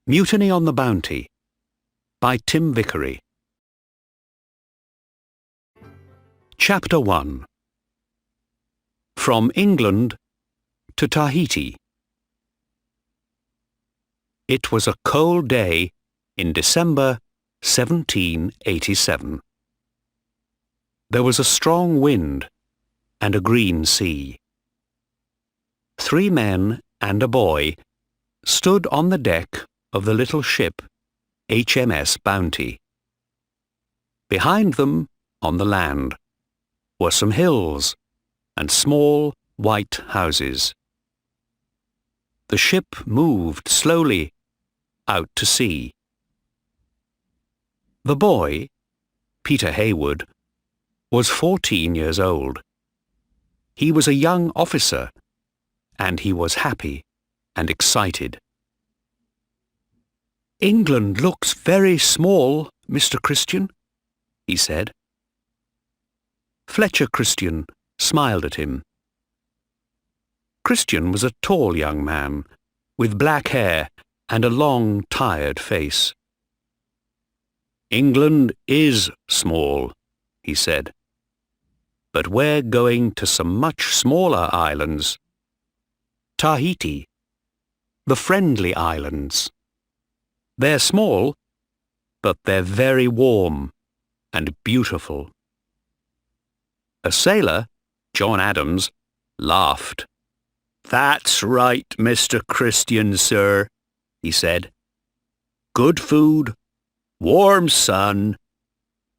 Mutiny on the Bounty by Tim Vickery. Chapter 1. From England to Tahiti. It was a cold day in December 1787. There was a strong wind and a green sea. 3 men and a boy stood on the deck of the little ship HMS Bounty. Behind them, on the land, were some hills and small white houses. The ship moved slowly out to sea. The boy, Peter Heywood, was 14 years old. He was a young officer, and he was happy and excited. "England looks very small, Mr. Christian," he said. Fletcher Christian smiled at him. Christian was a tall young man, with black hair and a long, tired face. "England is small," he said. "But we're going to some much smaller islands. Tahiti, the Friendly Islands. They're small, but they're very warm and beautiful." A sailor, John Adams, laughed. "That's right, Mr. Christian, sir," he said. "Good food, warm sun,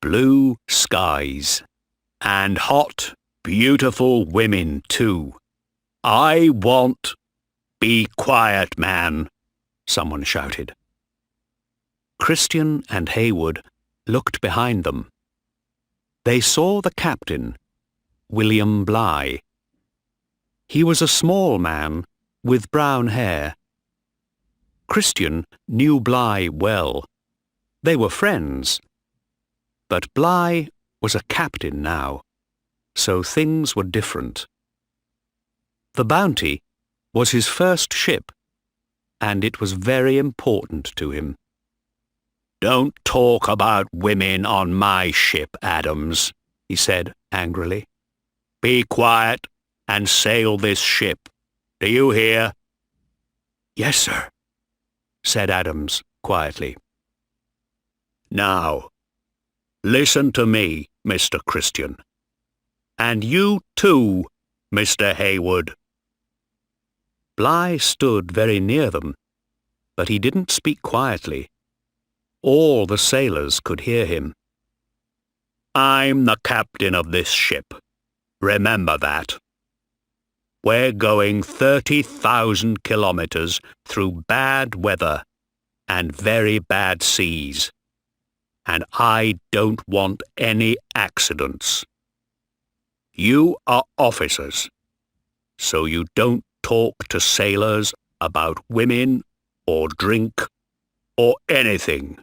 blue skies, and hot, beautiful women, too. I want—" "Be quiet, man," someone shouted. Christian and Heywood looked behind them. They saw the captain, William Bligh. He was a small man with brown hair. Christian knew Bligh well. They were friends. But Bligh was a captain now, so things were different. The Bounty was his first ship, and it was very important to him. "Don't talk about women on my ship, Adams," he said angrily. "Be quiet and sail this ship. Do you hear?" "Yes, sir," said Adams quietly. "Now, listen to me, Mr. Christian. And you too, Mr. Heywood." Bligh stood very near them, but he didn't speak quietly. All the sailors could hear him. "I'm the captain of this ship. Remember that. We're going 30,000 kilometers through bad weather and very bad seas, and I don't want any accidents. You are officers, so you don't talk to sailors about women or drink or anything.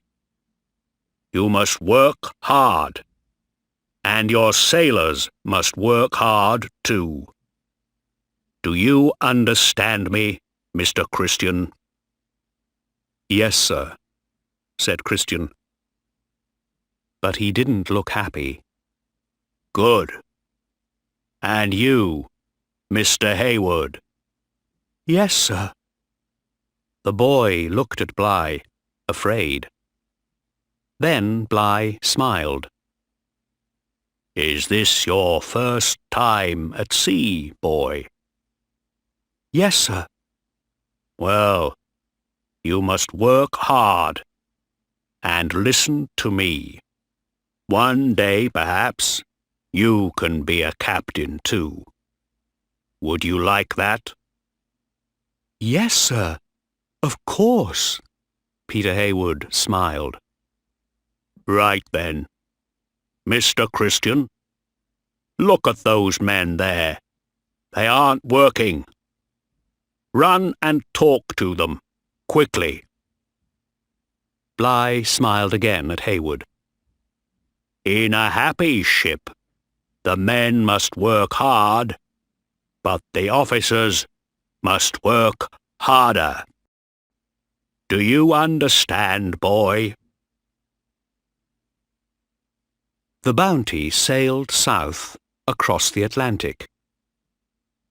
You must work hard, and your sailors must work hard too. Do you understand me, Mr. Christian?" "Yes, sir," said Christian. But he didn't look happy. "Good. And you, Mr. Heywood?" "Yes, sir." The boy looked at Bligh, afraid. Then Bligh smiled. "Is this your first time at sea, boy?" "Yes, sir." "Well, you must work hard, and listen to me. One day, perhaps, you can be a captain too. Would you like that?" "Yes, sir, of course," Peter Heywood smiled. "Right then. Mr. Christian, look at those men there. They aren't working. Run and talk to them, quickly." Bligh smiled again at Heywood. "In a happy ship, the men must work hard, but the officers must work harder." Do you understand, boy? The Bounty sailed south across the Atlantic.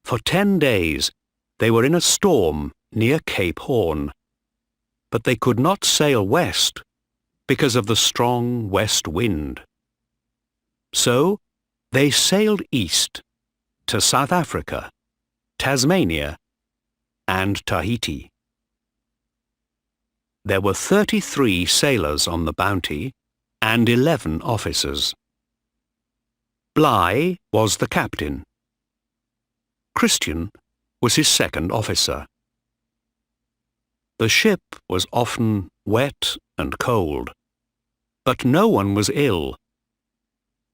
For 10 days they were in a storm near Cape Horn, but they could not sail west because of the strong west wind. So they sailed east to South Africa, Tasmania, and Tahiti. There were 33 sailors on the Bounty and 11 officers. Bligh was the captain. Christian was his second officer. The ship was often wet and cold, but no one was ill.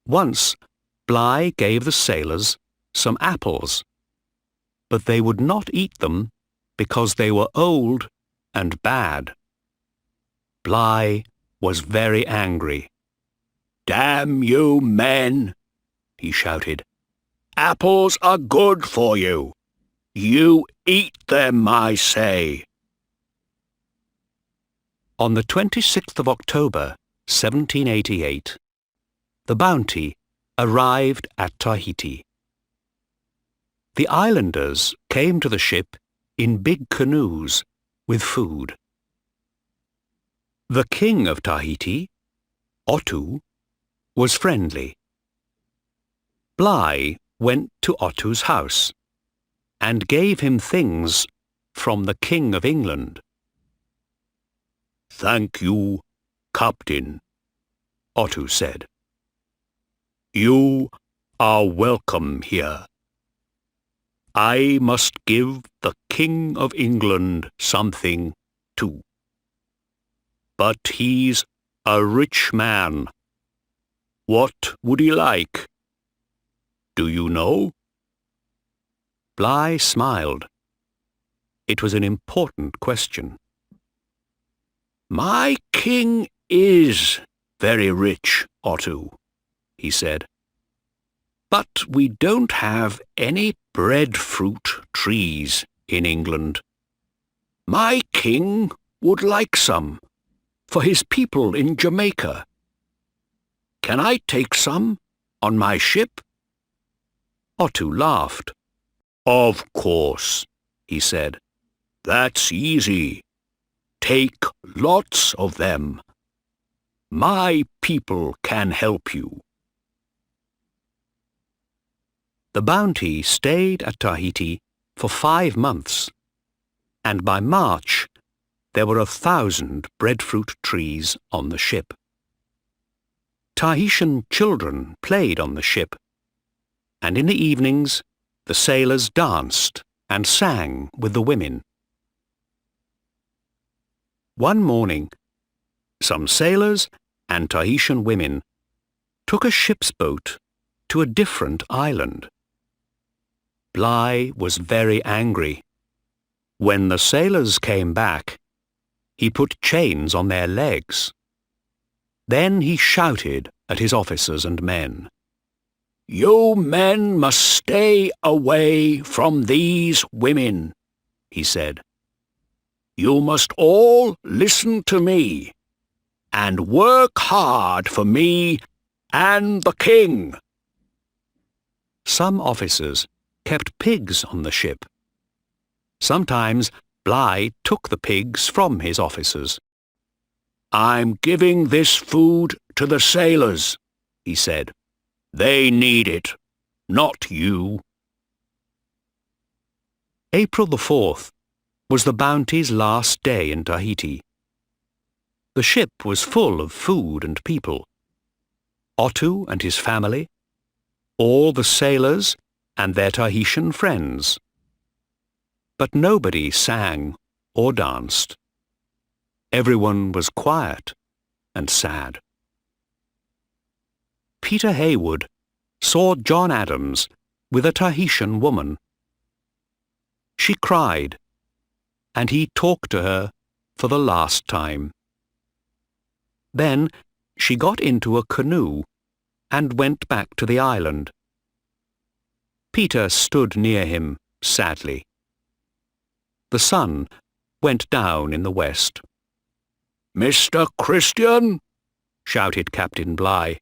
Once, Bligh gave the sailors some apples, but they would not eat them because they were old and bad. Bligh was very angry. "Damn you men!" he shouted. "Apples are good for you. You eat them, I say." On the 26th of October, 1788, the Bounty arrived at Tahiti. The islanders came to the ship in big canoes with food. The king of Tahiti, Otto, was friendly. Bligh went to Otto's house and gave him things from the King of England. "Thank you, Captain," Otto said. "You are welcome here. I must give the King of England something too. But he's a rich man. What would he like? Do you know?" Bligh smiled. It was an important question. "My king is very rich, Otto," he said. "But we don't have any breadfruit trees in England. My king would like some for his people in Jamaica. Can I take some on my ship?" Otto laughed. "Of course," he said. "That's easy. Take lots of them. My people can help you." The Bounty stayed at Tahiti for 5 months, and by March there were 1,000 breadfruit trees on the ship. Tahitian children played on the ship, and in the evenings the sailors danced and sang with the women. One morning, some sailors and Tahitian women took a ship's boat to a different island. Bligh was very angry. When the sailors came back, he put chains on their legs. Then he shouted at his officers and men. "You men must stay away from these women," he said. "You must all listen to me and work hard for me and the king." Some officers kept pigs on the ship. Sometimes Bligh took the pigs from his officers. "I'm giving this food to the sailors," he said. "They need it, not you." April the 4th was the Bounty's last day in Tahiti. The ship was full of food and people. Otto and his family, all the sailors and their Tahitian friends. But nobody sang or danced. Everyone was quiet and sad. Peter Heywood saw John Adams with a Tahitian woman. She cried, and he talked to her for the last time. Then she got into a canoe and went back to the island. Peter stood near him sadly. The sun went down in the west. Mr. Christian, shouted Captain Bligh,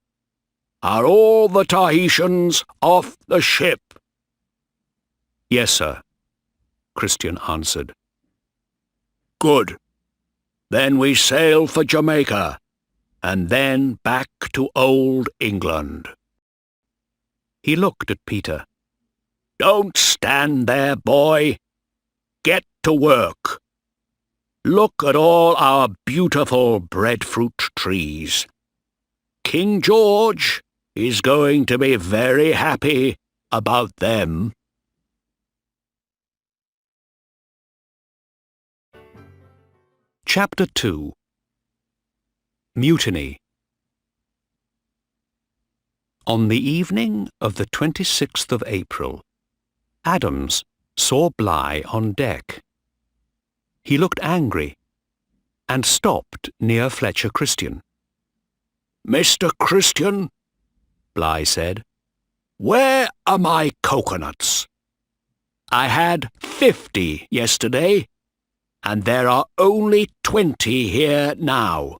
are all the Tahitians off the ship? Yes, sir, Christian answered. Good. Then we sail for Jamaica, and then back to old England. He looked at Peter. Don't stand there, boy. Get to work. Look at all our beautiful breadfruit trees. King George is going to be very happy about them. Chapter 2. Mutiny. On the evening of the 26th of April, Adams saw Bligh on deck. He looked angry and stopped near Fletcher Christian. Mr. Christian, Bligh said, where are my coconuts? I had 50 yesterday, and there are only 20 here now.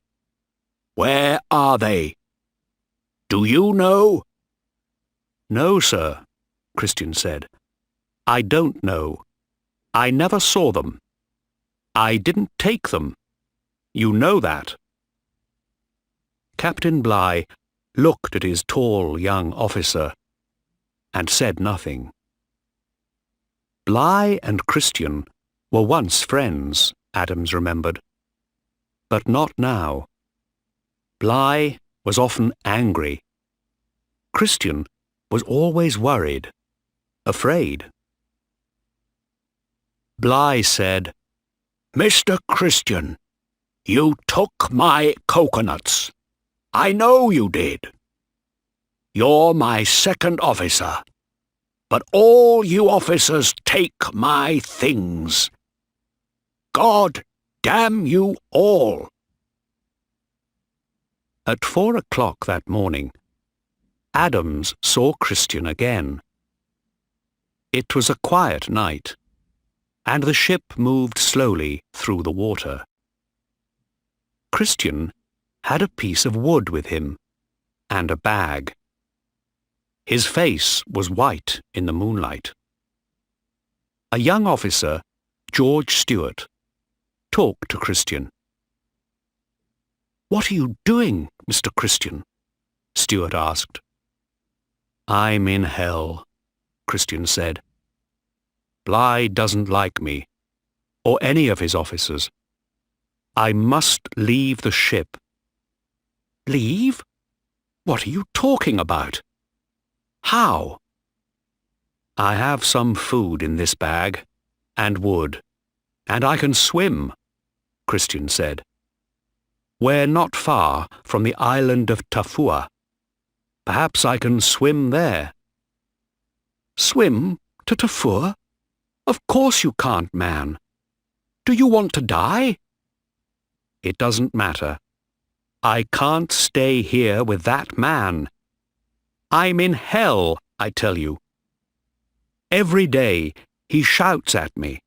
Where are they? Do you know? No, sir, Christian said. I don't know. I never saw them. I didn't take them. You know that. Captain Bligh looked at his tall young officer and said nothing. Bligh and Christian were once friends, Adams remembered, but not now. Bligh was often angry. Christian was always worried, afraid. Bligh said, Mr. Christian, you took my coconuts. I know you did. You're my second officer, but all you officers take my things. God damn you all. At 4 o'clock that morning, Adams saw Christian again. It was a quiet night, and the ship moved slowly through the water. Christian had a piece of wood with him, and a bag. His face was white in the moonlight. A young officer, George Stewart, talked to Christian. "What are you doing, Mr. Christian?" Stewart asked. "I'm in hell," Christian said. "Bligh doesn't like me, or any of his officers. I must leave the ship." "Leave? What are you talking about? How?" "I have some food in this bag, and wood, and I can swim," Christian said. "We're not far from the island of Tafua. Perhaps I can swim there." "Swim to Tafua? Of course you can't, man. Do you want to die?" "It doesn't matter. I can't stay here with that man. I'm in hell, I tell you. Every day he shouts at me,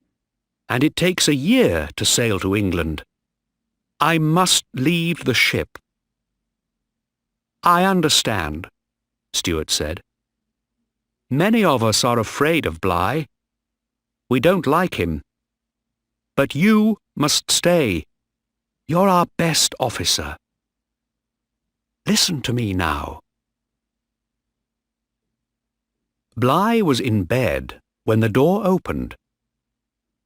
and it takes a year to sail to England. I must leave the ship." "I understand," Stewart said. "Many of us are afraid of Bligh. We don't like him. But you must stay. You're our best officer. Listen to me now." Bligh was in bed when the door opened.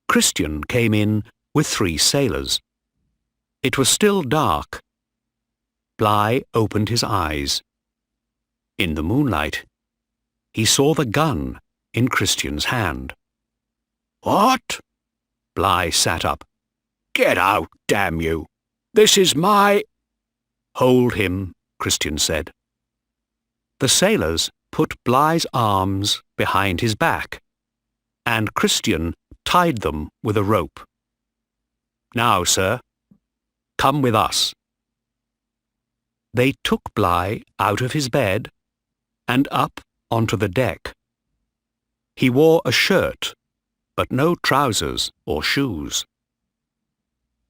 Christian came in with 3 sailors. It was still dark. Bligh opened his eyes. In the moonlight, he saw the gun in Christian's hand. "What?" Bligh sat up. "Get out, damn you! This is my—" "Hold him," Christian said. The sailors put Bligh's arms behind his back, and Christian tied them with a rope. "Now, sir, come with us." They took Bligh out of his bed and up onto the deck. He wore a shirt, but no trousers or shoes.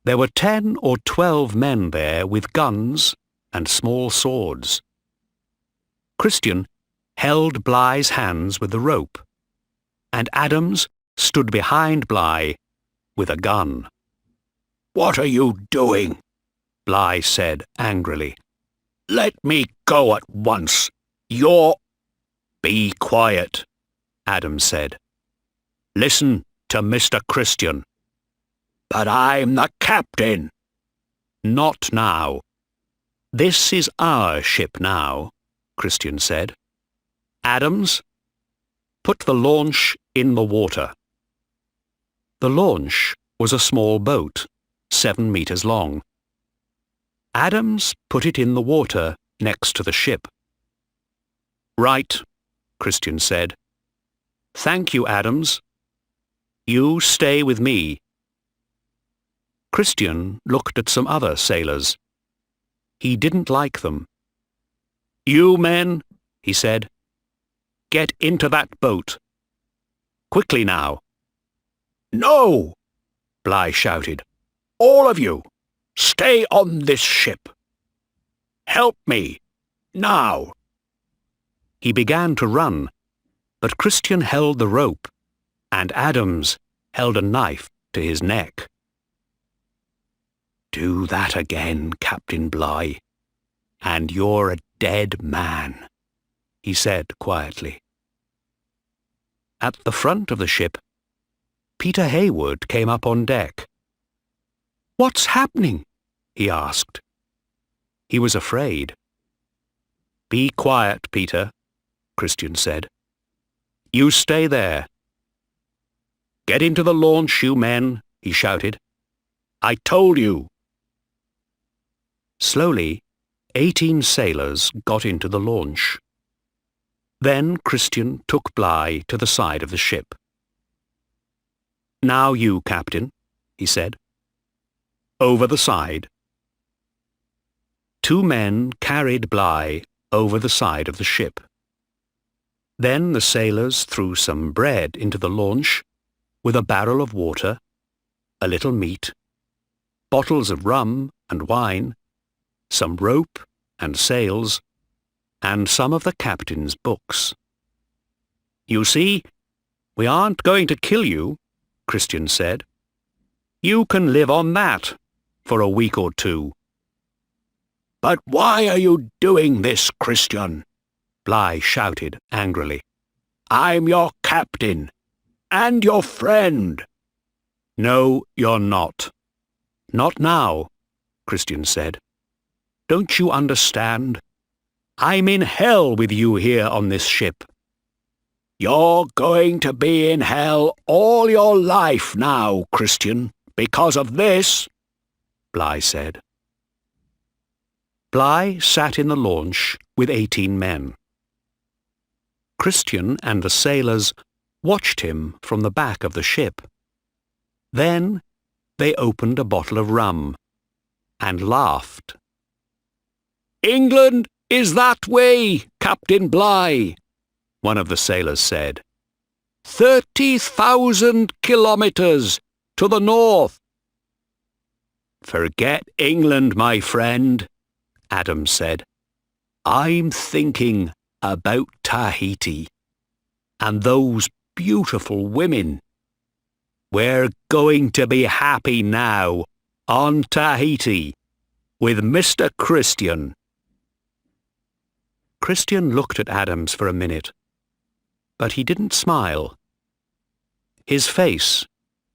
There were 10 or 12 men there with guns and small swords. Christian held Bligh's hands with the rope, and Adams stood behind Bligh with a gun. "What are you doing?" Bligh said angrily. "Let me go at once. You're—" "Be quiet," Adams said. "Listen to Mr. Christian." "But I'm the captain." "Not now. This is our ship now," Christian said. "Adams, put the launch in the water." The launch was a small boat, 7 meters long. Adams put it in the water next to the ship. "Right," Christian said. "Thank you, Adams. You stay with me." Christian looked at some other sailors. He didn't like them. "You men," he said, "get into that boat. Quickly now." "No!" Bligh shouted. "All of you, stay on this ship. Help me, now." He began to run, but Christian held the rope, and Adams held a knife to his neck. "Do that again, Captain Bligh, and you're a dead man," he said quietly. At the front of the ship, Peter Hayward came up on deck. "What's happening?" he asked. He was afraid. "Be quiet, Peter," Christian said. "You stay there." "Get into the launch, you men," he shouted. "I told you." Slowly, 18 sailors got into the launch. Then Christian took Bligh to the side of the ship. "Now you, Captain," he said. "Over the side." 2 men carried Bligh over the side of the ship. Then the sailors threw some bread into the launch, with a barrel of water, a little meat, bottles of rum and wine, some rope and sails, and some of the captain's books. "You see, we aren't going to kill you," Christian said. "You can live on that for a week or 2. "But why are you doing this, Christian?" Bligh shouted angrily. "I'm your captain, and your friend." "No, you're not. Not now," Christian said. "Don't you understand? I'm in hell with you here on this ship." "You're going to be in hell all your life now, Christian, because of this," Bligh said. Bligh sat in the launch with 18 men. Christian and the sailors watched him from the back of the ship. Then they opened a bottle of rum and laughed. "England is that way, Captain Bligh," one of the sailors said. 30,000 kilometers to the north." "Forget England, my friend," Adams said. "I'm thinking about Tahiti and those beautiful women. We're going to be happy now on Tahiti with Mr. Christian." Christian looked at Adams for a minute, but he didn't smile. His face,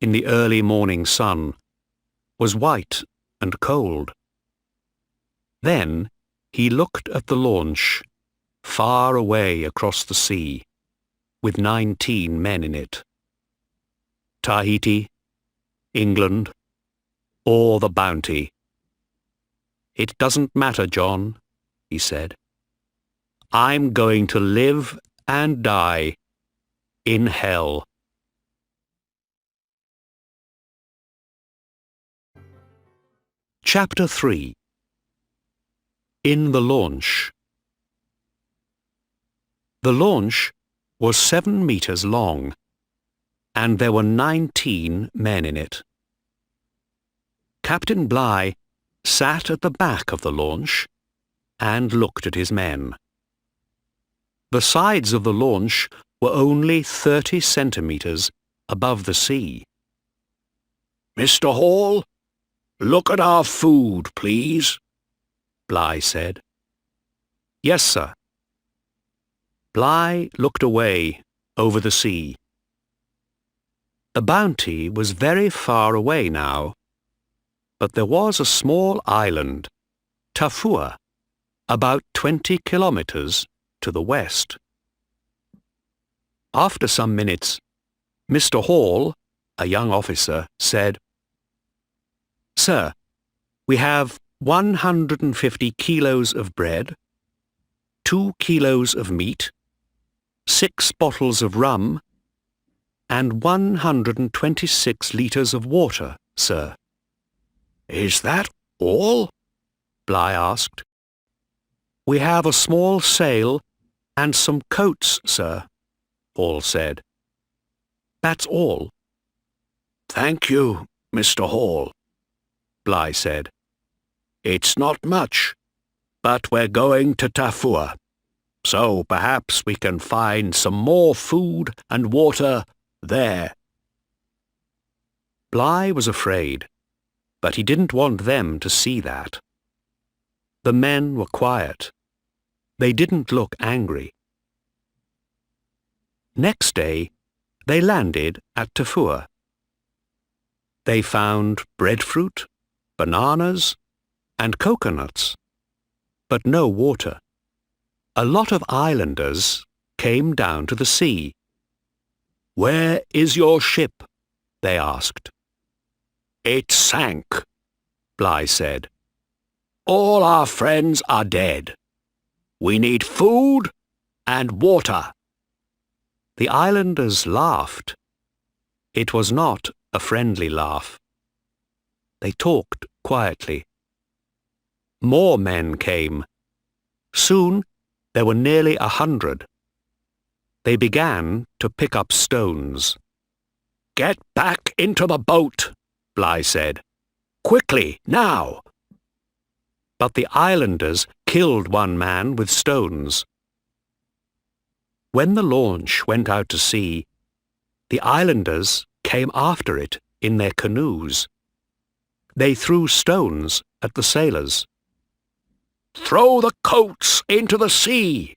in the early morning sun, was white and cold. Then he looked at the launch, far away across the sea, with 19 men in it. Tahiti, England, or the Bounty. "It doesn't matter, John," he said. "I'm going to live and die in hell." Chapter 3. In the launch. The launch was 7 meters long, and there were 19 men in it. Captain Bligh sat at the back of the launch and looked at his men. The sides of the launch were only 30 centimetres above the sea. "Mr. Hall, look at our food, please," Bligh said. "Yes, sir." Bligh looked away over the sea. The Bounty was very far away now, but there was a small island, Tafua, about 20 kilometres to the west. After some minutes, Mr. Hall, a young officer, said, "Sir, we have 150 kilos of bread, 2 kilos of meat, 6 bottles of rum, and 126 litres of water, sir." "Is that all?" Bligh asked. "We have a small sail and some coats, sir," Hall said. "That's all." "Thank you, Mr. Hall," Bligh said. "It's not much, but we're going to Tafua, so perhaps we can find some more food and water there." Bligh was afraid, but he didn't want them to see that. The men were quiet. They didn't look angry. Next day, they landed at Tafua. They found breadfruit, bananas, and coconuts, but no water. A lot of islanders came down to the sea. "Where is your ship?" they asked. "It sank," Bligh said. "All our friends are dead. We need food and water." The islanders laughed. It was not a friendly laugh. They talked quietly. More men came. Soon there were nearly 100. They began to pick up stones. "Get back into the boat," Bligh said. "Quickly, now." But the islanders killed one man with stones. When the launch went out to sea, the islanders came after it in their canoes. They threw stones at the sailors. "Throw the coats into the sea,"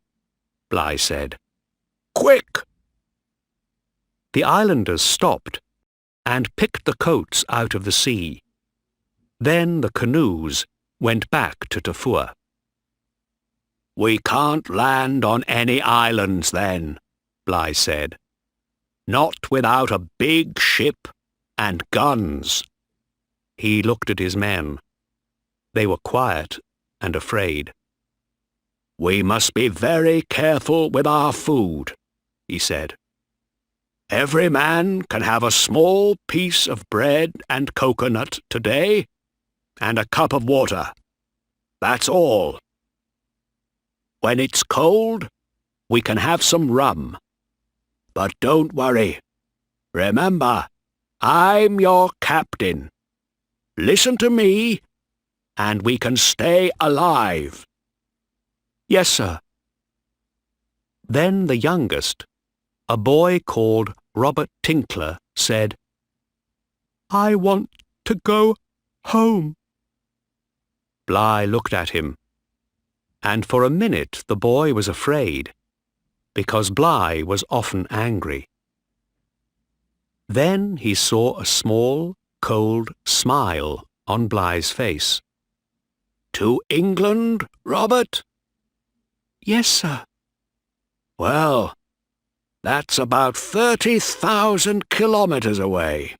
Bligh said. "Quick!" The islanders stopped and picked the coats out of the sea. Then the canoes went back to Tafua. "We can't land on any islands then," Bligh said. "Not without a big ship and guns." He looked at his men. They were quiet and afraid. "We must be very careful with our food," he said. "Every man can have a small piece of bread and coconut today, and a cup of water. That's all. When it's cold, we can have some rum. But don't worry. Remember, I'm your captain. Listen to me, and we can stay alive." "Yes, sir." Then the youngest, a boy called Robert Tinkler, said, "I want to go home." Bligh looked at him, and for a minute the boy was afraid, because Bligh was often angry. Then he saw a small, cold smile on Bligh's face. "To England, Robert?" "Yes, sir." "Well, that's about 30,000 kilometres away.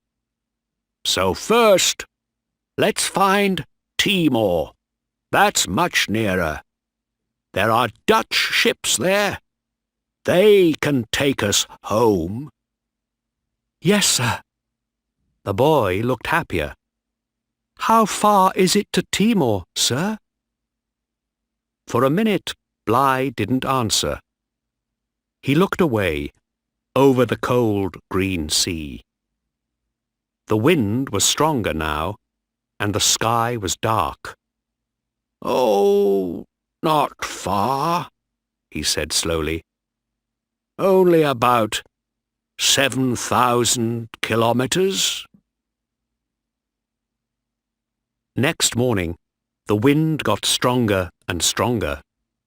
So first, let's find Timor. That's much nearer. There are Dutch ships there. They can take us home." "Yes, sir." The boy looked happier. "How far is it to Timor, sir?" For a minute, Bligh didn't answer. He looked away, over the cold green sea. The wind was stronger now, and the sky was dark. "Oh, not far," he said slowly. "Only about 7,000 kilometers." Next morning, the wind got stronger and stronger,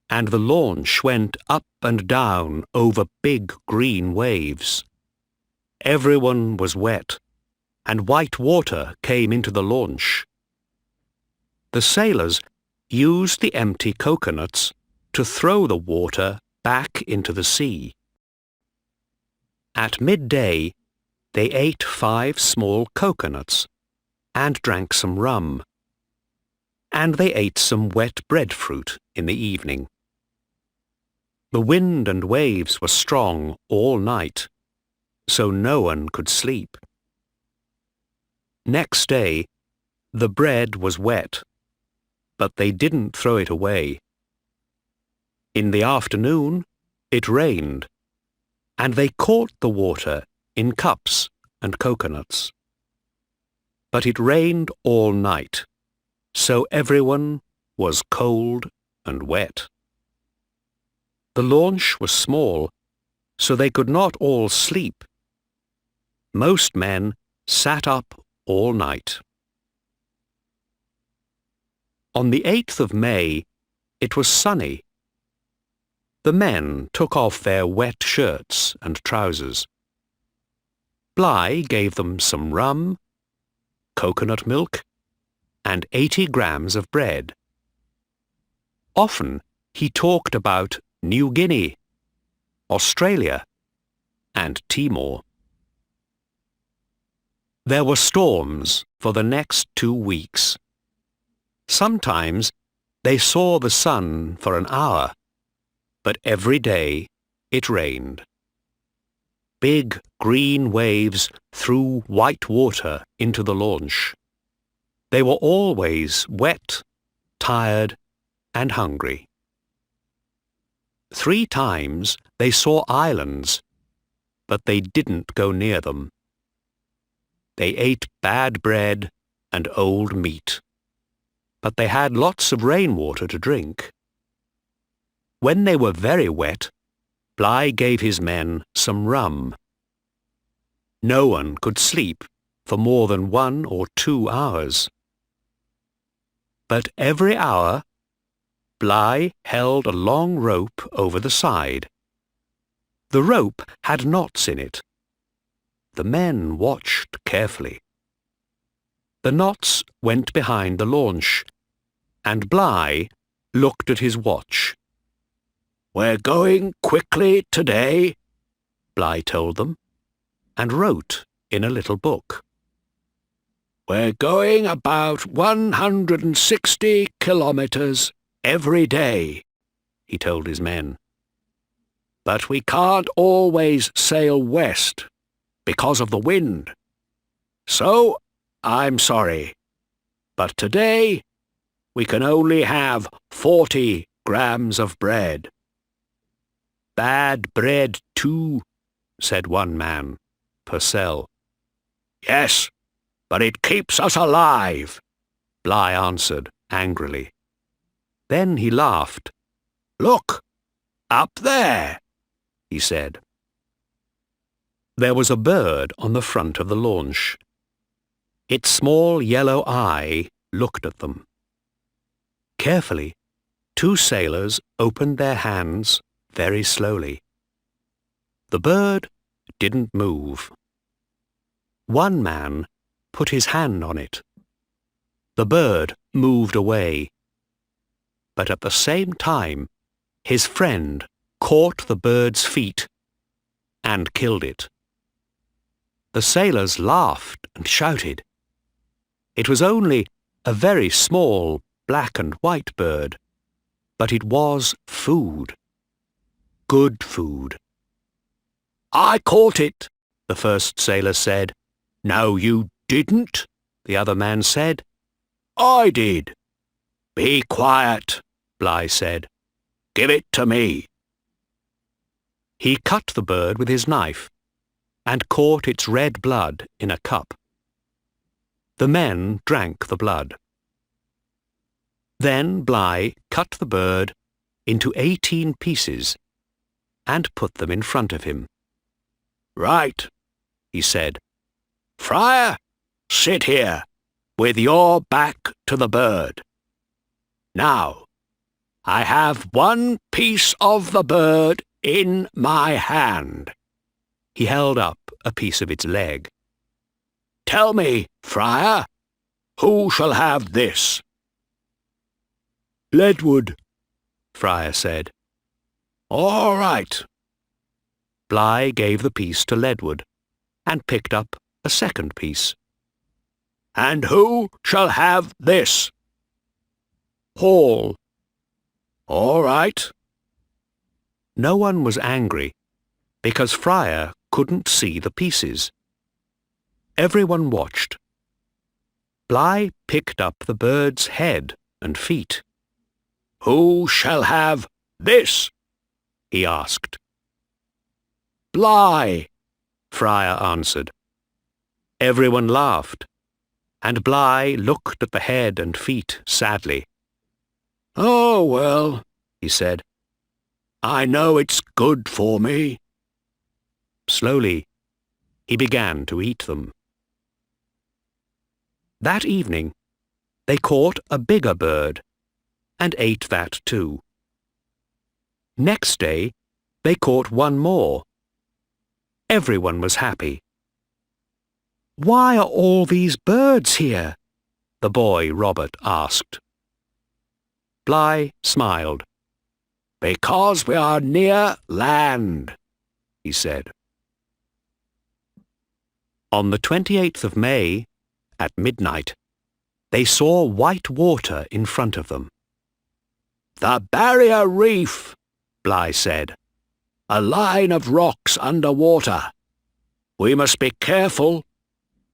and the launch went up and down over big green waves. Everyone was wet, and white water came into the launch. The sailors used the empty coconuts to throw the water back into the sea. At midday, they ate 5 small coconuts and drank some rum, and they ate some wet breadfruit in the evening. The wind and waves were strong all night, so no one could sleep. Next day, the bread was wet, but they didn't throw it away. In the afternoon, it rained, and they caught the water in cups and coconuts. But it rained all night, so everyone was cold and wet. The launch was small, so they could not all sleep. Most men sat up all night. On the 8th of May, it was sunny. The men took off their wet shirts and trousers. Bligh gave them some rum, coconut milk, and 80 grams of bread. Often he talked about New Guinea, Australia, and Timor. There were storms for the next 2 weeks. Sometimes they saw the sun for an hour, but every day it rained. Big green waves threw white water into the launch. They were always wet, tired, and hungry. 3 times they saw islands, but they didn't go near them. They ate bad bread and old meat, but they had lots of rainwater to drink. When they were very wet, Bligh gave his men some rum. No one could sleep for more than 1 or 2 hours. But every hour, Bligh held a long rope over the side. The rope had knots in it. The men watched carefully. The knots went behind the launch, and Bligh looked at his watch. "We're going quickly today," Bligh told them, and wrote in a little book. "We're going about 160 kilometers every day," he told his men. "But we can't always sail west because of the wind. So, I'm sorry, but today we can only have 40 grams of bread." "Bad bread too," said one man, Purcell. "Yes, but it keeps us alive," Bligh answered angrily. Then he laughed. "Look, up there," he said. There was a bird on the front of the launch. Its small yellow eye looked at them. Carefully, 2 sailors opened their hands very slowly. The bird didn't move. One man put his hand on it. The bird moved away. But at the same time, his friend caught the bird's feet and killed it. The sailors laughed and shouted. It was only a very small black and white bird, but it was food. Good food. "I caught it," the first sailor said. "No, you didn't," the other man said. "I did." "Be quiet," Bligh said. "Give it to me." He cut the bird with his knife and caught its red blood in a cup. The men drank the blood. Then Bligh cut the bird into 18 pieces and put them in front of him. "Right," he said. "Friar, sit here, with your back to the bird. Now, I have one piece of the bird in my hand." He held up a piece of its leg. "Tell me, Friar, who shall have this?" "Ledwood," Friar said. "All right." Bligh gave the piece to Ledwood and picked up a second piece. "And who shall have this?" "Hall." "All right." No one was angry because Friar couldn't see the pieces. Everyone watched. Bligh picked up the bird's head and feet. "Who shall have this?" he asked. "Bligh," Friar answered. Everyone laughed, and Bligh looked at the head and feet sadly. "Oh, well," he said, "I know it's good for me." Slowly, he began to eat them. That evening, they caught a bigger bird and ate that too. Next day, they caught one more. Everyone was happy. "Why are all these birds here?" the boy Robert asked. Bligh smiled. "Because we are near land," he said. On the 28th of May, at midnight, they saw white water in front of them. "The Barrier Reef," Bligh said. "A line of rocks under water. We must be careful.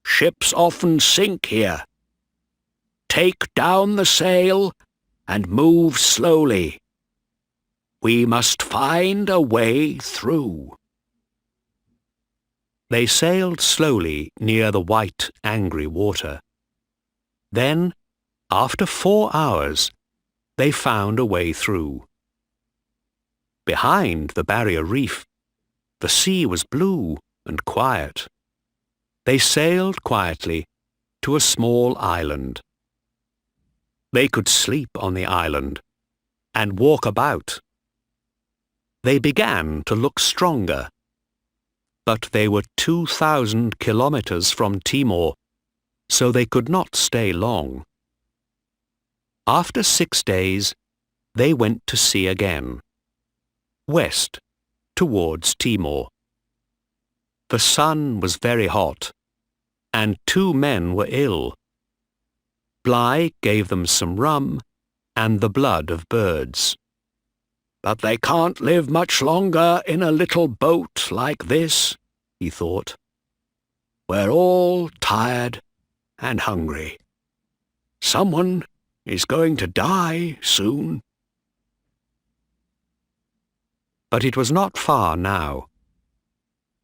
Ships often sink here. Take down the sail and move slowly. We must find a way through." They sailed slowly near the white, angry water. Then, after 4 hours, they found a way through. Behind the Barrier Reef, the sea was blue and quiet. They sailed quietly to a small island. They could sleep on the island and walk about. They began to look stronger, but they were 2,000 kilometers from Timor, so they could not stay long. After 6 days, they went to sea again, west towards Timor. The sun was very hot, and 2 men were ill. Bligh gave them some rum and the blood of birds. "But they can't live much longer in a little boat like this," he thought. "We're all tired and hungry. Someone is going to die soon." But it was not far now.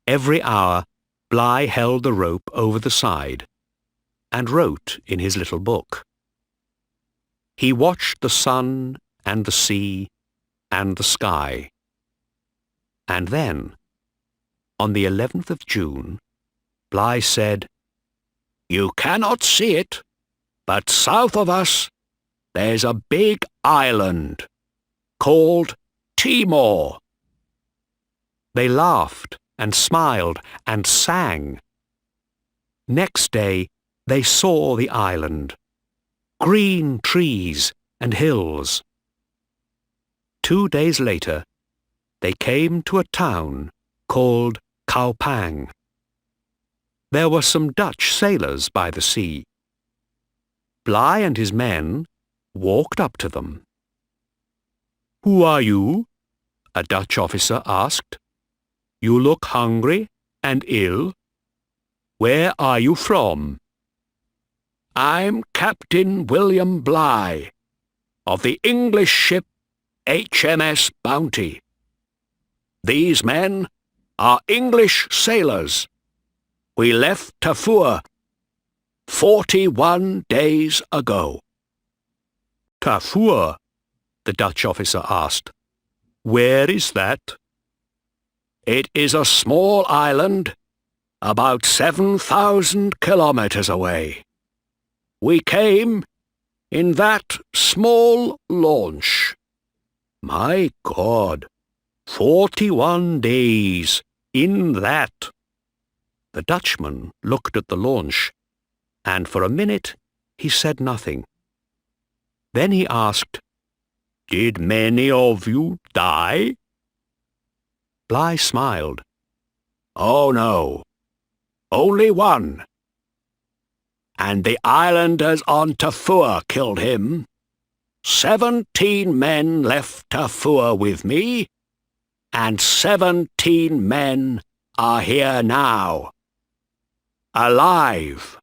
Every hour, Bligh held the rope over the side and wrote in his little book. He watched the sun and the sea and the sky. And then, on the 11th of June, Bligh said, "You cannot see it, but south of us there's a big island called Timor." They laughed and smiled and sang. Next day they saw the island, green trees and hills. 2 days later, they came to a town called Kaupang. There were some Dutch sailors by the sea. Bligh and his men walked up to them. "Who are you?" a Dutch officer asked. "You look hungry and ill. Where are you from?" "I'm Captain William Bligh, of the English ship HMS Bounty. These men are English sailors. We left Tafua 41 days ago. Tafur, the Dutch officer asked. Where is that? It is a small island, about 7,000 kilometers away. We came in that small launch. My God, 41 days in that. The Dutchman looked at the launch, and for a minute he said nothing. Then he asked, Did many of you die? Bligh smiled. Oh no, only one. And the islanders on Tafur killed him. 17 men left Tafur with me, and 17 men are here now, alive.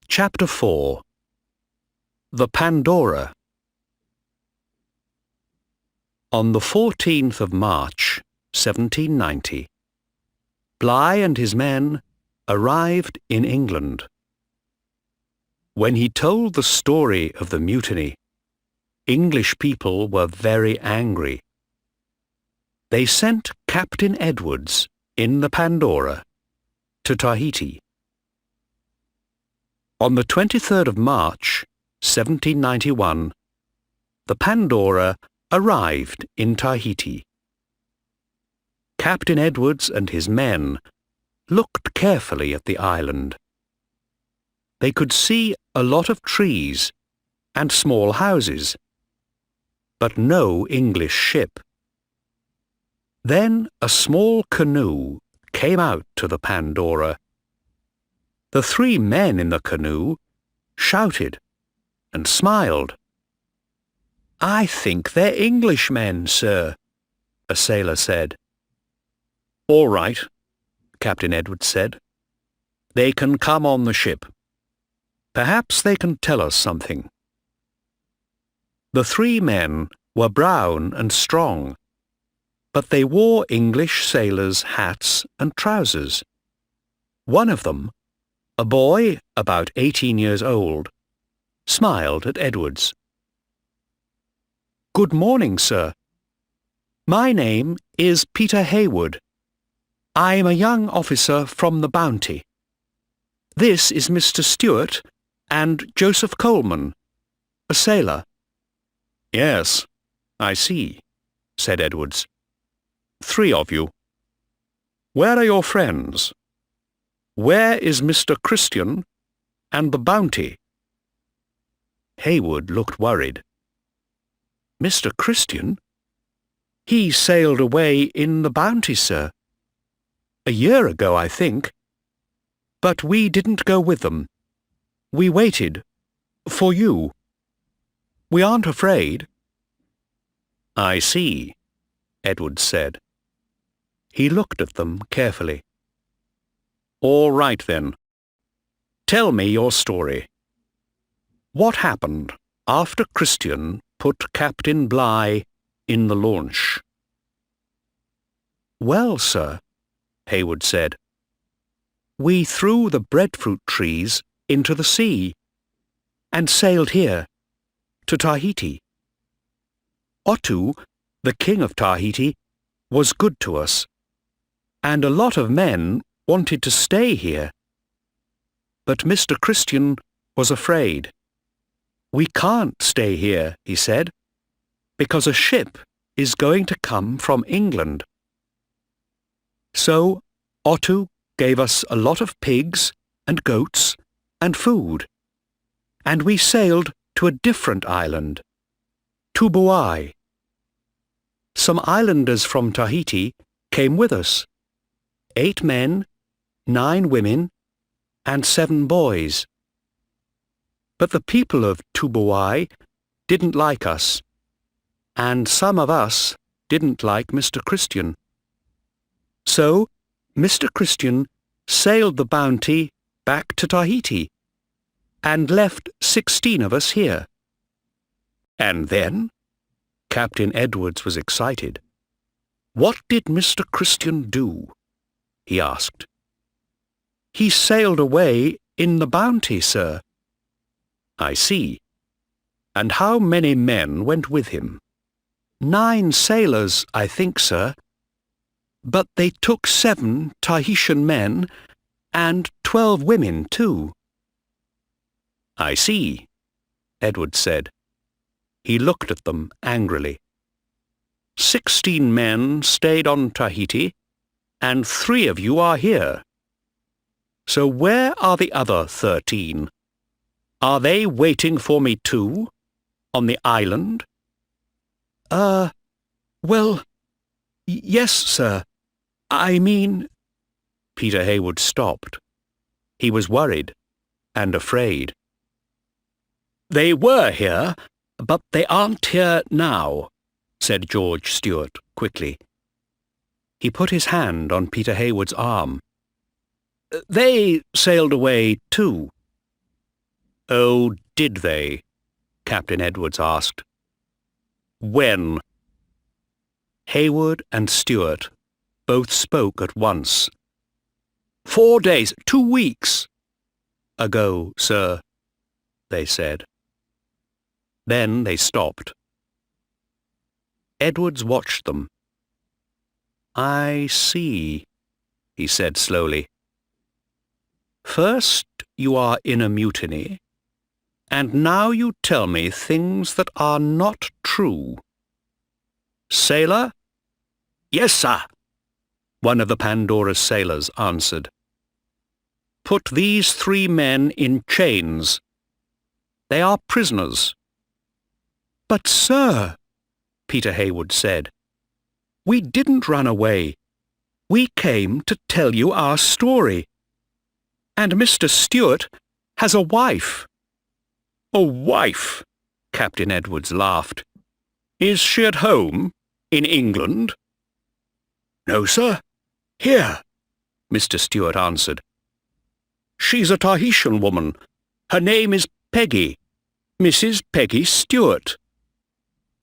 Chapter 4. The Pandora. On the 14th of March, 1790, Bligh and his men arrived in England. When he told the story of the mutiny, English people were very angry. They sent Captain Edwards in the Pandora to Tahiti. On the 23rd of March, 1791, the Pandora arrived in Tahiti. Captain Edwards and his men looked carefully at the island. They could see a lot of trees and small houses, but no English ship. Then a small canoe came out to the Pandora. The 3 men in the canoe shouted and smiled. I think they're Englishmen, sir, a sailor said. All right, Captain Edwards said. They can come on the ship. Perhaps they can tell us something. The 3 men were brown and strong, but they wore English sailors' hats and trousers. One of them, a boy about 18 years old, smiled at Edwards. Good morning, sir. My name is Peter Hayward. I am a young officer from the Bounty. This is Mr. Stewart and Joseph Coleman, a sailor. Yes, I see, said Edwards. 3 of you. Where are your friends? Where is Mr. Christian and the Bounty? Hayward looked worried. Mr. Christian? He sailed away in the Bounty, sir. A year ago, I think. But we didn't go with them. We waited. For you. We aren't afraid. I see, Edwards said. He looked at them carefully. All right, then. Tell me your story. What happened after Christian put Captain Bligh in the launch? Well, sir, Hayward said, we threw the breadfruit trees into the sea and sailed here, to Tahiti. Otu, the king of Tahiti, was good to us, and a lot of men wanted to stay here. But Mr. Christian was afraid. We can't stay here, he said, because a ship is going to come from England. So Otu gave us a lot of pigs and goats and food, and we sailed to a different island, Tubuai. Some islanders from Tahiti came with us, 8 men, 9 women, and 7 boys. But the people of Tubuai didn't like us, and some of us didn't like Mr. Christian. So Mr. Christian sailed the Bounty back to Tahiti and left 16 of us here. And then? Captain Edwards was excited. What did Mr. Christian do? he asked. "He sailed away in the Bounty, sir." "I see. And how many men went with him?" "9 sailors, I think, sir. But they took 7 Tahitian men and 12 women, too." "I see," Edward said. He looked at them angrily. 16 men stayed on Tahiti, and 3 of you are here. So where are the other 13? Are they waiting for me too, on the island?" Well, yes, sir. I mean—" Peter Heywood stopped. He was worried and afraid. "They were here, but they aren't here now," said George Stewart quickly. He put his hand on Peter Heywood's arm. "They sailed away too." "Oh, did they?" Captain Edwards asked. "When?" Heywood and Stewart both spoke at once. 4 days, 2 weeks. "Ago, sir," they said. Then they stopped. Edwards watched them. "I see," he said slowly. "First you are in a mutiny, and now you tell me things that are not true. Sailor?" "Yes, sir," one of the Pandora's sailors answered. "Put these 3 men in chains. They are prisoners." "But, sir," Peter Heywood said, "we didn't run away. We came to tell you our story. And Mr. Stewart has a wife." "A wife?" Captain Edwards laughed. "Is she at home, in England?" "No, sir. Here," Mr. Stewart answered. "She's a Tahitian woman. Her name is Peggy, Mrs. Peggy Stewart.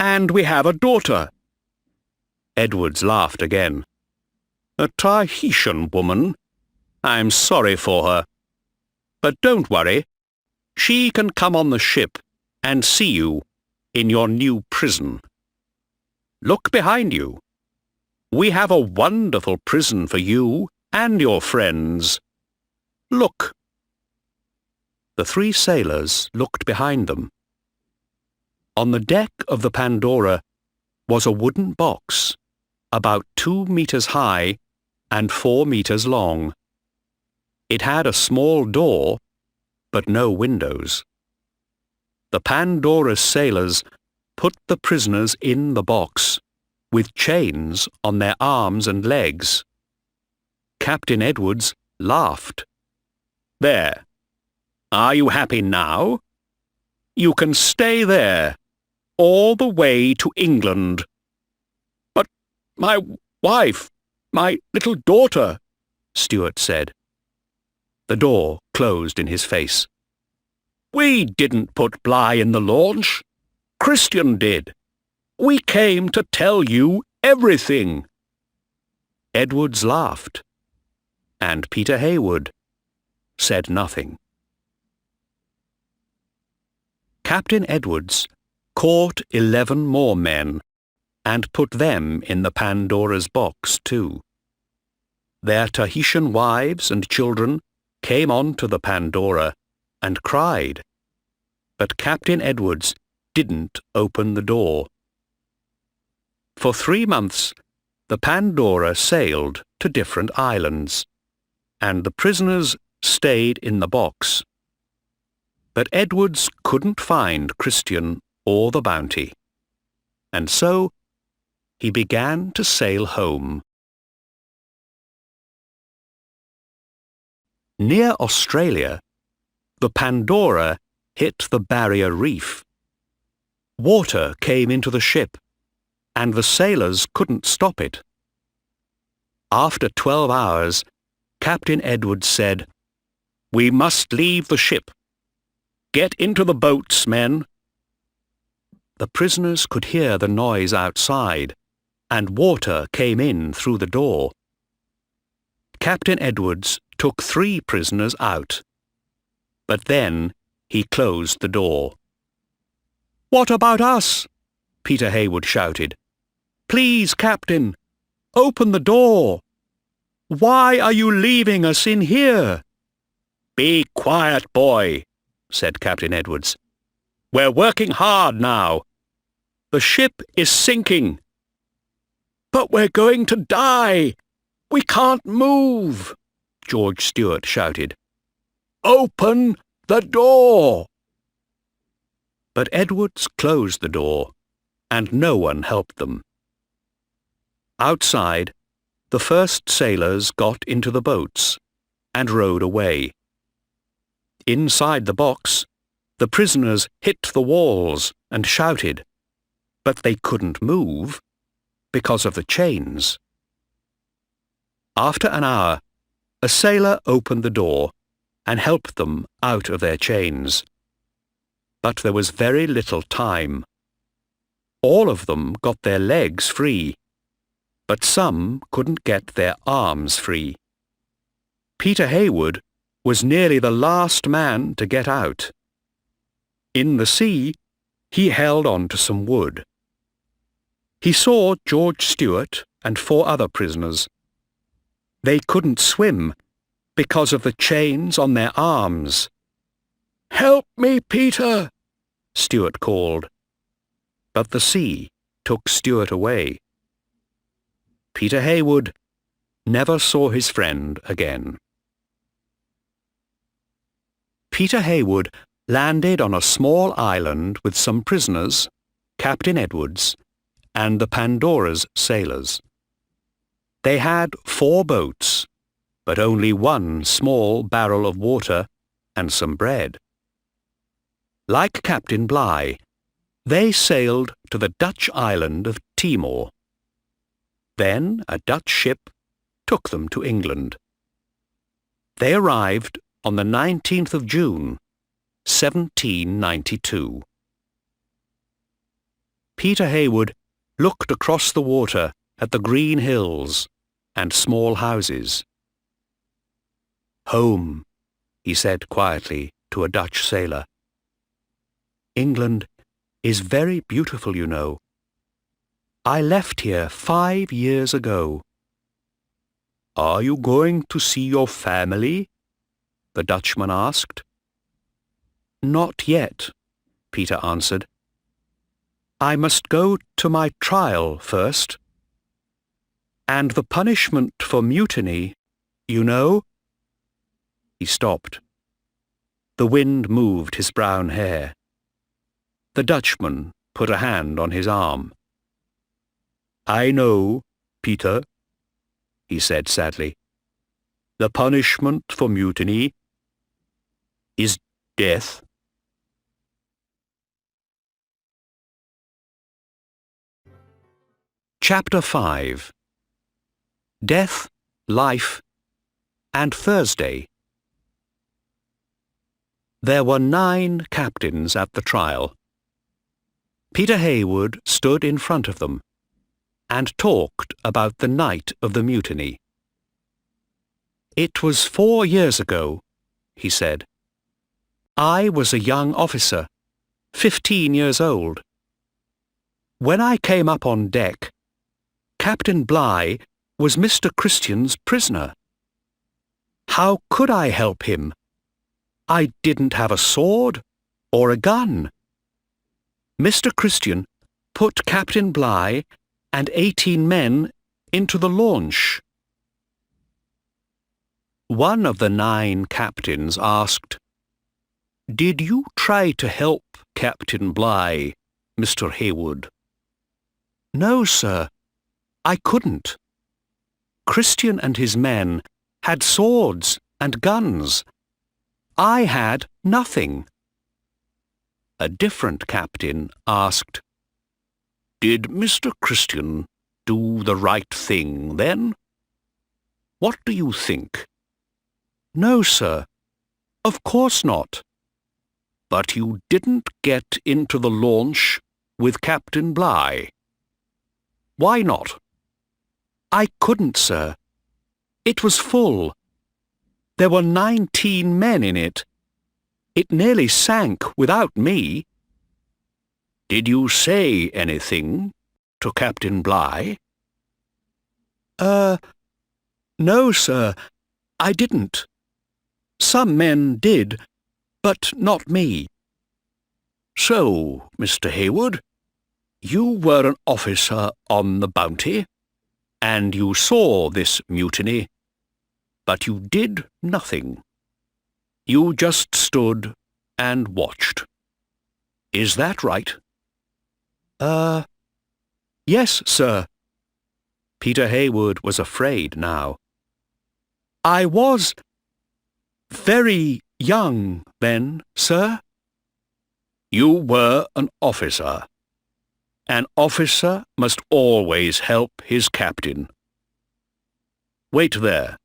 And we have a daughter." Edwards laughed again. "A Tahitian woman? I'm sorry for her. But don't worry. She can come on the ship and see you in your new prison. Look behind you. We have a wonderful prison for you and your friends. Look." The 3 sailors looked behind them. On the deck of the Pandora was a wooden box, about 2 meters high and 4 meters long. It had a small door, but no windows. The Pandora's sailors put the prisoners in the box, with chains on their arms and legs. Captain Edwards laughed. "There. Are you happy now? You can stay there, all the way to England." "But my wife, my little daughter," Stewart said. The door closed in his face. "We didn't put Bligh in the launch. Christian did. We came to tell you everything." Edwards laughed, and Peter Heywood said nothing. Captain Edwards caught 11 more men and put them in the Pandora's box too. Their Tahitian wives and children came onto the Pandora and cried, but Captain Edwards didn't open the door. For 3 months, the Pandora sailed to different islands, and the prisoners stayed in the box. But Edwards couldn't find Christian or the Bounty, and so he began to sail home. Near Australia, the Pandora hit the Barrier Reef. Water came into the ship, and the sailors couldn't stop it. After 12 hours, Captain Edwards said, "We must leave the ship. Get into the boats, men." The prisoners could hear the noise outside, and water came in through the door. Captain Edwards took 3 prisoners out. But then he closed the door. "What about us?" Peter Heywood shouted. "Please, Captain, open the door. Why are you leaving us in here?" "Be quiet, boy," said Captain Edwards. "We're working hard now. The ship is sinking." "But we're going to die. We can't move," George Stewart shouted. "Open the door!" But Edwards closed the door, and no one helped them. Outside, the first sailors got into the boats and rowed away. Inside the box, the prisoners hit the walls and shouted, but they couldn't move because of the chains. After an hour, a sailor opened the door and helped them out of their chains. But there was very little time. All of them got their legs free, but some couldn't get their arms free. Peter Heywood was nearly the last man to get out. In the sea, he held on to some wood. He saw George Stewart and 4 other prisoners. They couldn't swim because of the chains on their arms. "Help me, Peter," Stewart called. But the sea took Stewart away. Peter Heywood never saw his friend again. Peter Heywood landed on a small island with some prisoners, Captain Edwards, and the Pandora's sailors. They had 4 boats, but only 1 small barrel of water and some bread. Like Captain Bligh, they sailed to the Dutch island of Timor. Then a Dutch ship took them to England. They arrived on the 19th of June, 1792. Peter Heywood looked across the water at the green hills and small houses. "Home," he said quietly to a Dutch sailor. "England is very beautiful, you know. I left here 5 years ago." "Are you going to see your family?" the Dutchman asked. "Not yet," Peter answered. "I must go to my trial first. And the punishment for mutiny, you know?" He stopped. The wind moved his brown hair. The Dutchman put a hand on his arm. "I know, Peter," he said sadly. "The punishment for mutiny is death." Chapter 5. Death, Life, and Thursday. There were 9 captains at the trial. Peter Heywood stood in front of them and talked about the night of the mutiny. "It was 4 years ago," he said. "I was a young officer, 15 years old. When I came up on deck, Captain Bligh was Mr. Christian's prisoner. How could I help him? I didn't have a sword or a gun. Mr. Christian put Captain Bligh and 18 men into the launch." One of the 9 captains asked, "Did you try to help Captain Bligh, Mr. Heywood?" "No, sir. I couldn't. Christian and his men had swords and guns. I had nothing." A different captain asked, "Did Mr. Christian do the right thing then? What do you think?" "No, sir. Of course not." "But you didn't get into the launch with Captain Bligh. Why not?" "I couldn't, sir. It was full. There were 19 men in it. It nearly sank without me. Did you say anything to Captain Bligh? No, sir, I didn't. Some men did, but not me. So, Mr. Hayward, you were an officer on the Bounty, and you saw this mutiny, but you did nothing. You just stood and watched. Is that right? Yes, sir. Peter Hayward was afraid now. I was very young then, sir. You were an officer. An officer must always help his captain. Wait there.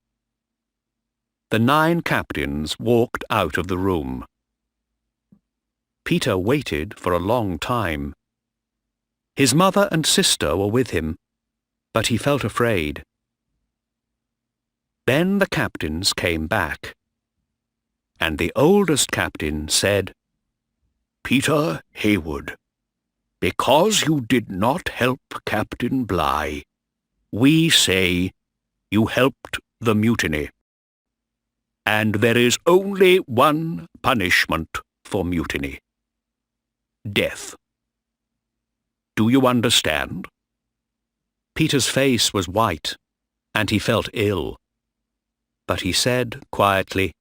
The 9 captains walked out of the room. Peter waited for a long time. His mother and sister were with him, but he felt afraid. Then the captains came back, and the oldest captain said, Peter Hayward, because you did not help Captain Bligh, we say you helped the mutiny. And there is only one punishment for mutiny: death. Do you understand? Peter's face was white, and he felt ill. But he said quietly,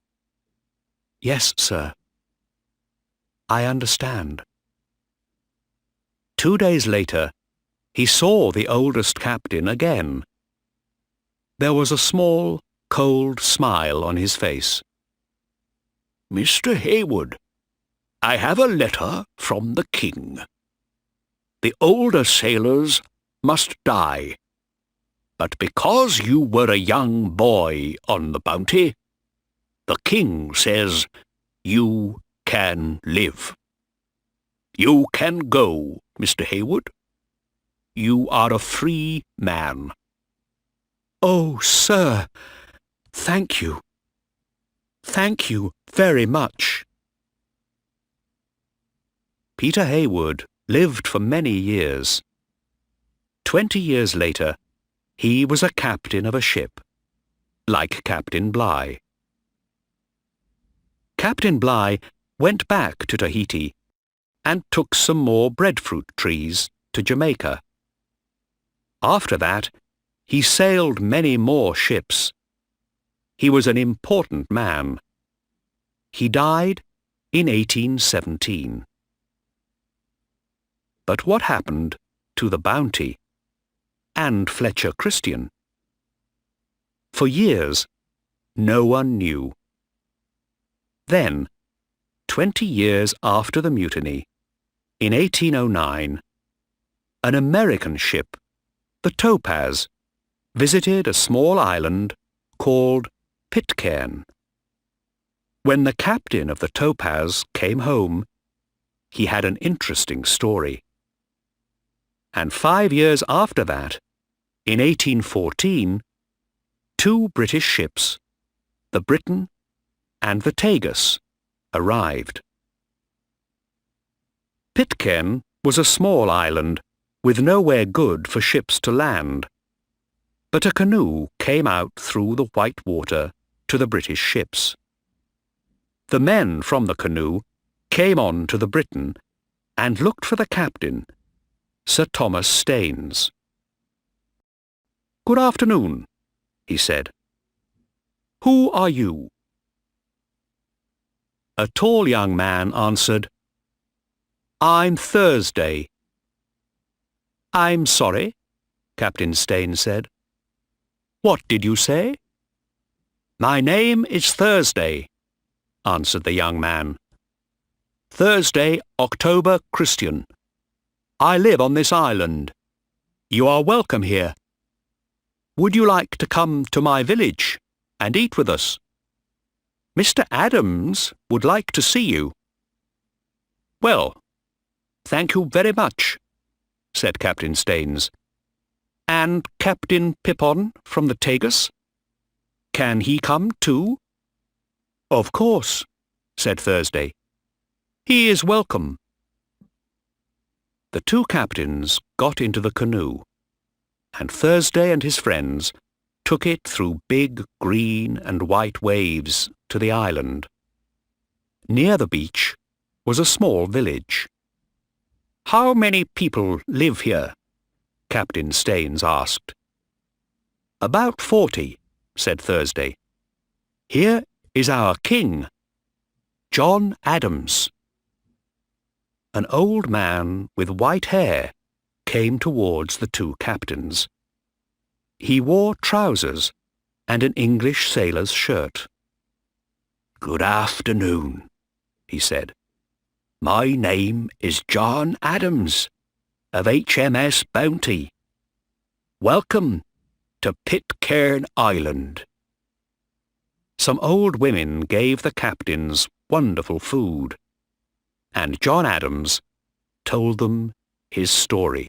Yes, sir. I understand. 2 days later, he saw the oldest captain again. There was a small, cold smile on his face. Mr. Hayward, I have a letter from the king. The older sailors must die, but because you were a young boy on the Bounty, the king says you can live. You can go, Mr. Hayward. You are a free man. Oh, sir, thank you. Thank you very much. Peter Hayward lived for many years. 20 years later, he was a captain of a ship, like Captain Bligh. Captain Bligh went back to Tahiti and took some more breadfruit trees to Jamaica. After that, he sailed many more ships. He was an important man. He died in 1817. But what happened to the Bounty and Fletcher Christian? For years, no one knew. Then, 20 years after the mutiny, in 1809, an American ship, the Topaz, visited a small island called Pitcairn. When the captain of the Topaz came home, he had an interesting story. And 5 years after that, in 1814, 2 British ships, the Briton and the Tagus, arrived. Pitcairn was a small island with nowhere good for ships to land, but a canoe came out through the white water to the British ships. The men from the canoe came on to the Briton and looked for the captain, Sir Thomas Staines. "Good afternoon," he said. "Who are you?" A tall young man answered, "I'm Thursday." "I'm sorry," Captain Staines said. "What did you say?" "My name is Thursday," answered the young man. "Thursday, October Christian. I live on this island. You are welcome here. Would you like to come to my village and eat with us? Mr. Adams would like to see you." "Well, thank you very much," said Captain Staines. "And Captain Pippon from the Tagus?" Can he come too? Of course, said Thursday. He is welcome. The two captains got into the canoe, and Thursday and his friends took it through big green and white waves to the island. Near the beach was a small village. How many people live here? Captain Staines asked. About 40, said Thursday. Here is our king, John Adams. An old man with white hair came towards the two captains. He wore trousers and an English sailor's shirt. Good afternoon, he said. My name is John Adams, of HMS Bounty. Welcome to Pitcairn Island. Some old women gave the captains wonderful food, and John Adams told them his story.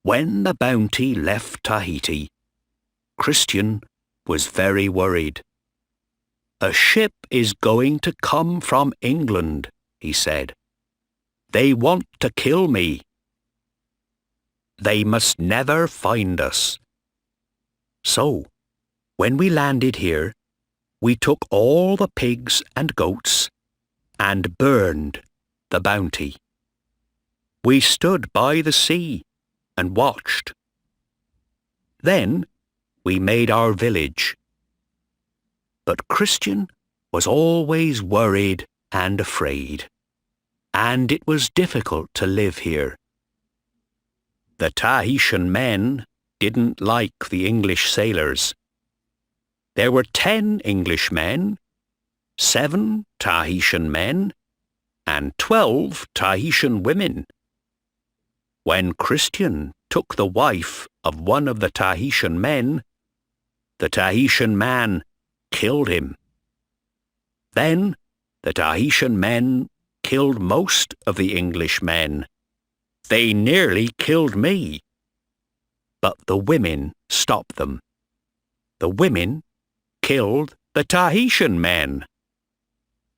When the Bounty left Tahiti, Christian was very worried. A ship is going to come from England, he said. They want to kill me. They must never find us. So, when we landed here, we took all the pigs and goats and burned the Bounty. We stood by the sea and watched. Then we made our village. But Christian was always worried and afraid, and it was difficult to live here. The Tahitian men didn't like the English sailors. There were 10 English men, 7 Tahitian men, and 12 Tahitian women. When Christian took the wife of one of the Tahitian men, the Tahitian man killed him. Then the Tahitian men killed most of the English men. They nearly killed me. But the women stopped them. The women killed the Tahitian men.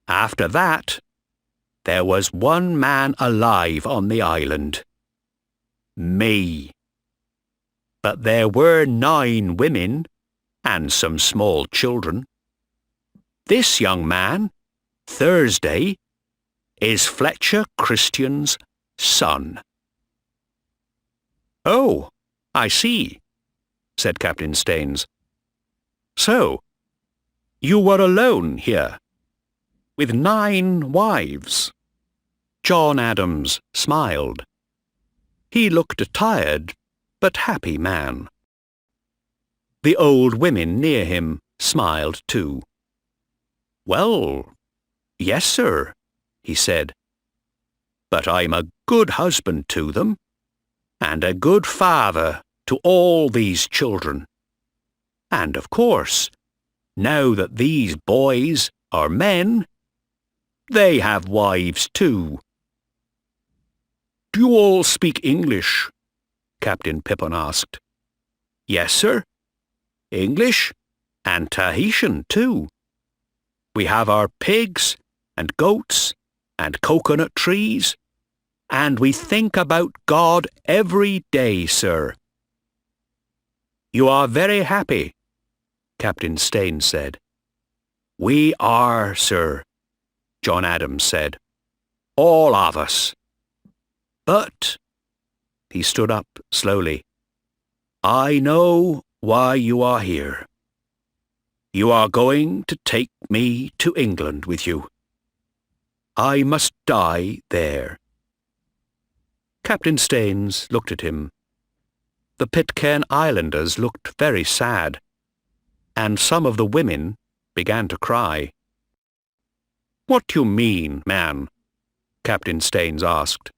After that, there was one man alive on the island. Me. But there were 9 women and some small children. This young man, Thursday, is Fletcher Christian's son. Oh, I see, said Captain Staines. So, you were alone here, with 9 wives. John Adams smiled. He looked a tired but happy man. The old women near him smiled too. Well, yes, sir, he said. But I'm a good husband to them, and a good father to all these children. And of course, now that these boys are men, they have wives too. Do you all speak English? Captain Pippin asked. Yes, sir. English and Tahitian too. We have our pigs and goats and coconut trees, and we think about God every day, sir. You are very happy, Captain Staines said. We are, sir, John Adams said. All of us. But, he stood up slowly, I know why you are here. You are going to take me to England with you. I must die there. Captain Staines looked at him. The Pitcairn Islanders looked very sad, and some of the women began to cry. What do you mean, man? Captain Staines asked.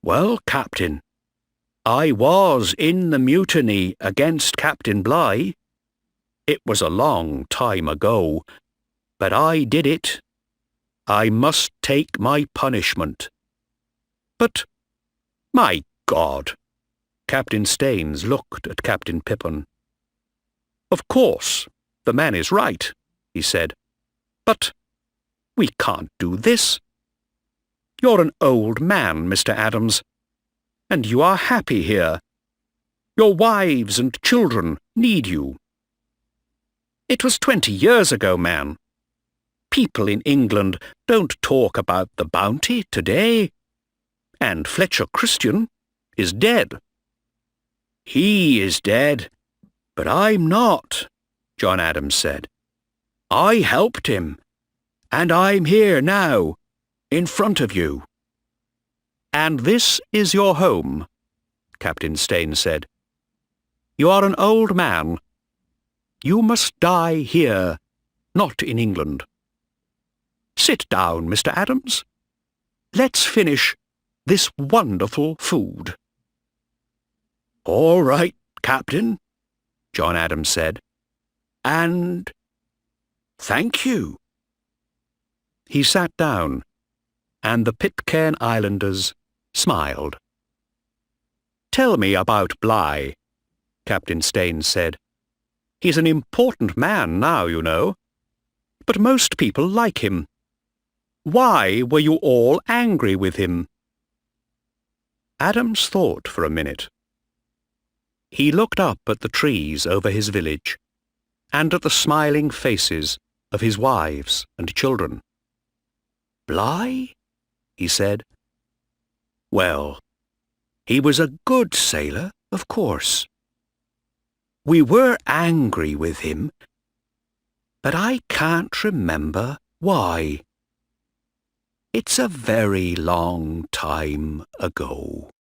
Well, Captain, I was in the mutiny against Captain Bligh. It was a long time ago, but I did it. I must take my punishment. But, my God! Captain Staines looked at Captain Pippin. Of course, the man is right, he said. But we can't do this. You're an old man, Mr. Adams, and you are happy here. Your wives and children need you. It was 20 years ago, man. People in England don't talk about the bounty today. And Fletcher Christian is dead. He is dead, but I'm not, John Adams said. I helped him, and I'm here now, in front of you. And this is your home, Captain Stane said. You are an old man. You must die here, not in England. Sit down, Mr. Adams. Let's finish this wonderful food. All right, Captain, John Adams said. And thank you. He sat down, and the Pitcairn Islanders smiled. Tell me about Bligh, Captain Stane said. He's an important man now, you know. But most people like him. Why were you all angry with him? Adams thought for a minute. He looked up at the trees over his village, and at the smiling faces of his wives and children. Bligh? He said. Well, he was a good sailor, of course. We were angry with him, but I can't remember why. It's a very long time ago.